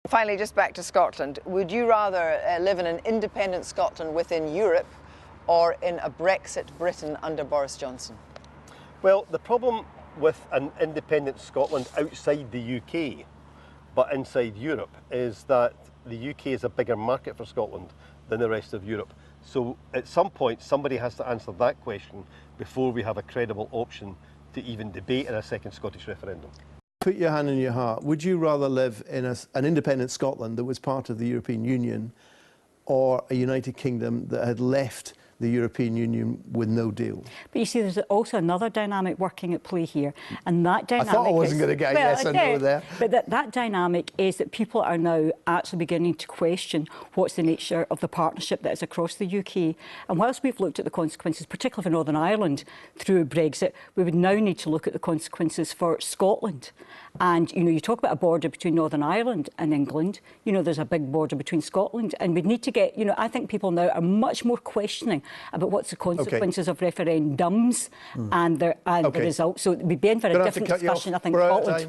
Finally, just back to Scotland. Would you rather live in an independent Scotland within Europe or in a Brexit Britain under Boris Johnson? Well, the problem with an independent Scotland outside the UK, but inside Europe, is that the UK is a bigger market for Scotland than the rest of Europe. So at some point, somebody has to answer that question before we have a credible option to even debate in a second Scottish referendum. Put your hand in your heart. Would you rather live in an independent Scotland that was part of the European Union or a United Kingdom that had left the European Union with no deal? But you see, there's also another dynamic working at play here, and that dynamic I thought I wasn't going to get a yes or no there. But that dynamic is that people are now actually beginning to question what's the nature of the partnership that is across the UK. And whilst we've looked at the consequences, particularly for Northern Ireland, through Brexit, we would now need to look at the consequences for Scotland. And, you know, you talk about a border between Northern Ireland and England. You know, there's a big border between Scotland. And we'd need to get, you know, I think people now are much more questioning about what's the consequences of referendums and the results. So we'd be in for a different discussion, I think, Scotland.